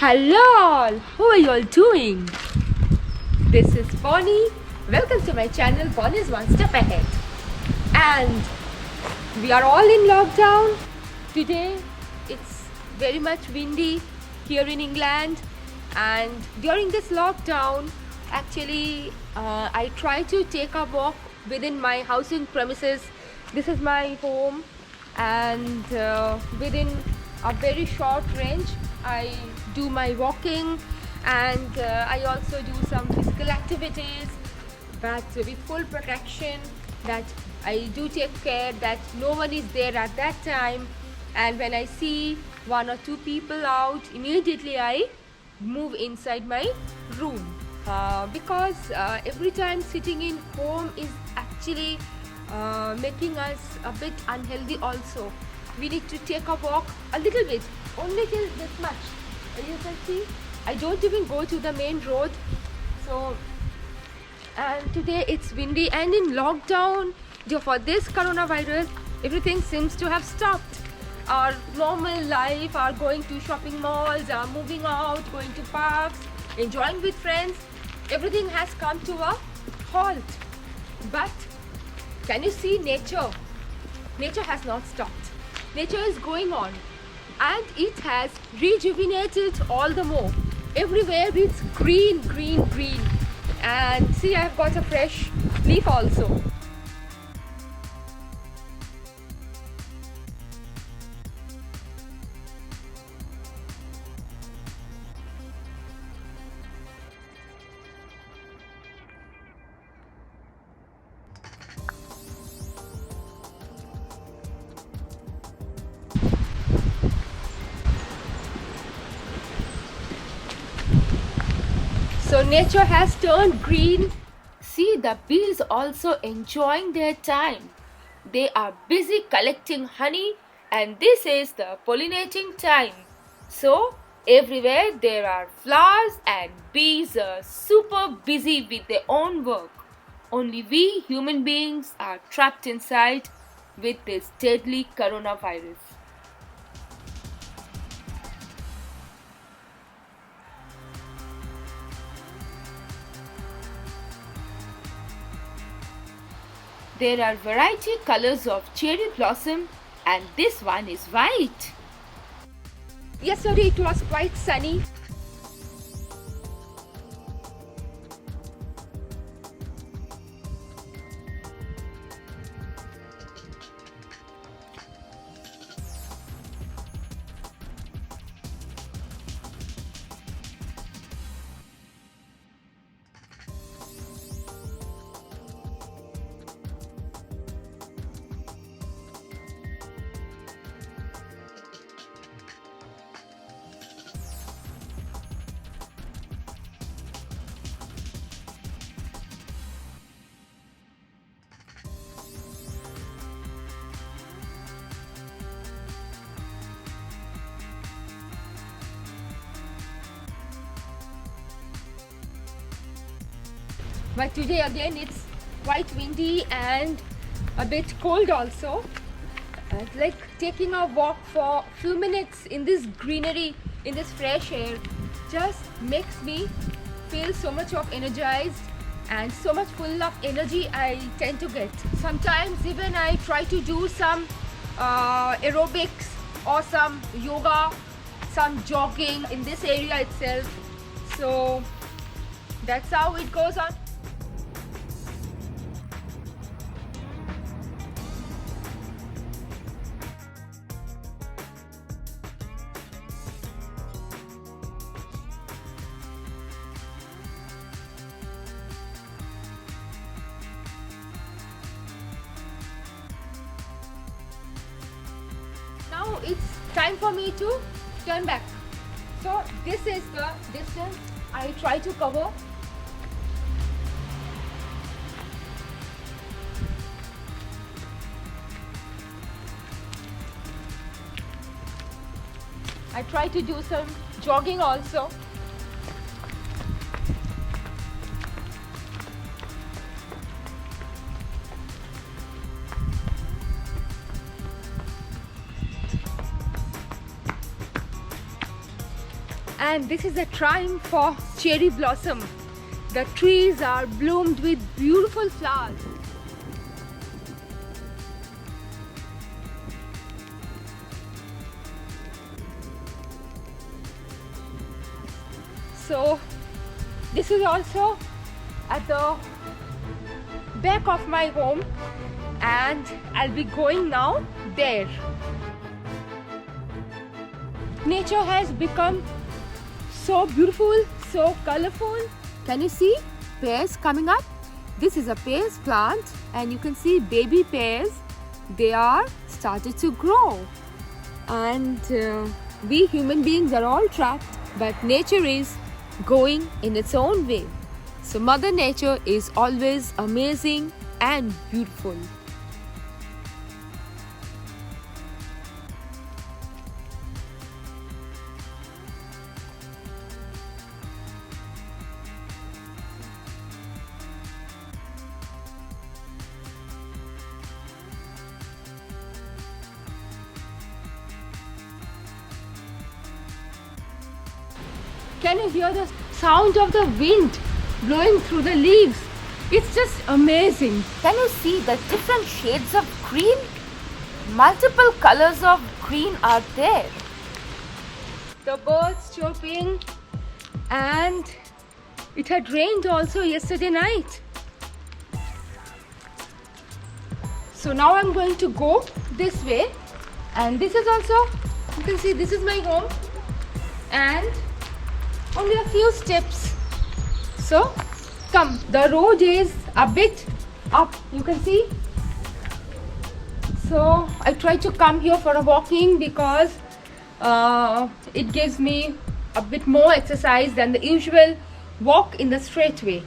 Hello all, how are you all doing? This is Bonnie. Welcome to my channel Bonnie's One Step Ahead. And we are all in lockdown. Today it's very much windy here in England, and during this lockdown actually I try to take a walk within my housing premises. This is my home, and within a very short range I do my walking, and I also do some physical activities, but with full protection, that I do take care that no one is there at that time. And when I see one or two people out, immediately I move inside my room, because every time sitting in home is actually making us a bit unhealthy also. We need to take a walk a little bit, only till this much. You can see I don't even go to the main road. So, and today it's windy, and in lockdown for this coronavirus, everything seems to have stopped. Our normal life, our going to shopping malls, our moving out, going to parks, enjoying with friends, everything has come to a halt. But can you see nature? Nature has not stopped. Nature is going on, and it has rejuvenated all the more. Everywhere it's green, green, green. And see, I've got a fresh leaf also. So nature has turned green. See, the bees also enjoying their time. They are busy collecting honey, and this is the pollinating time. So everywhere there are flowers, and bees are super busy with their own work. Only we human beings are trapped inside with this deadly coronavirus. There are variety colors of cherry blossom, and this one is white. Yesterday it was quite sunny. But today again it's quite windy and a bit cold also. It's like taking a walk for a few minutes in this greenery, in this fresh air, just makes me feel so much of energized and so much full of energy I tend to get. Sometimes even I try to do some aerobics or some yoga, some jogging in this area itself. So that's how it goes on. Now it's time for me to turn back. So this is the distance I try to cover. I try to do some jogging also. and this is a time for cherry blossom. The trees are bloomed with beautiful flowers. So this is also at the back of my home, and I'll be going now there. Nature has become so beautiful, so colorful. Can you see pears coming up? This is a pears plant, and you can see baby pears. They are started to grow, and we human beings are all trapped, but nature is going in its own way. So Mother Nature is always amazing and beautiful. Can you hear the sound of the wind blowing through the leaves? It's just amazing. Can you see the different shades of green? Multiple colors of green are there. The birds chirping, and it had rained also yesterday night. So now I'm going to go this way, and this is also, you can see this is my home, and only a few steps. So come, the road is a bit up, you can see. So I try to come here for a walking because it gives me a bit more exercise than the usual walk in the straight way.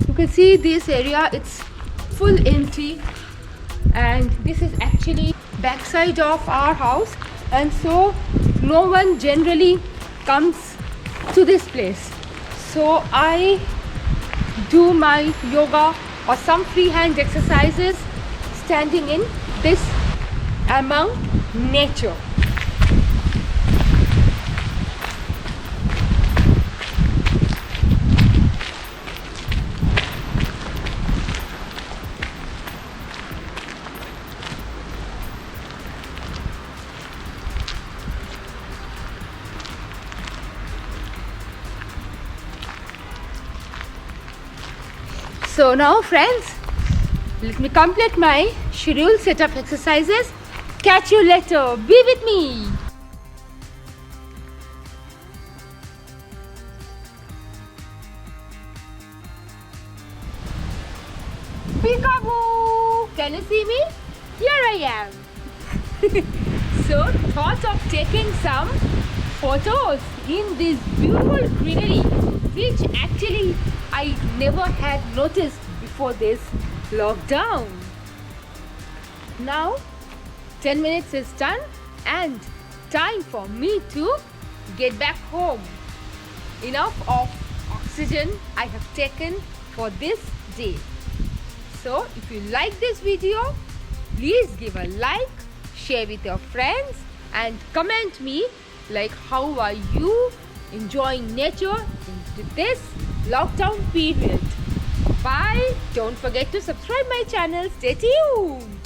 You can see this area, it's full empty, and this is actually backside of our house, and so no one generally comes to this place. So I do my yoga or some freehand exercises standing in this among nature. So now friends, let me complete my schedule set of exercises. Catch you later. Be with me. Peekaboo! Can you see me? Here I am. So thought of taking some photos in this beautiful greenery, which actually I never had noticed before this lockdown. Now 10 minutes is done and time for me to get back home. Enough of oxygen I have taken for this day. So if you like this video, please give a like, share with your friends, and comment me like how are you enjoying nature in this lockdown period. Bye. Don't forget to subscribe my channel. Stay tuned.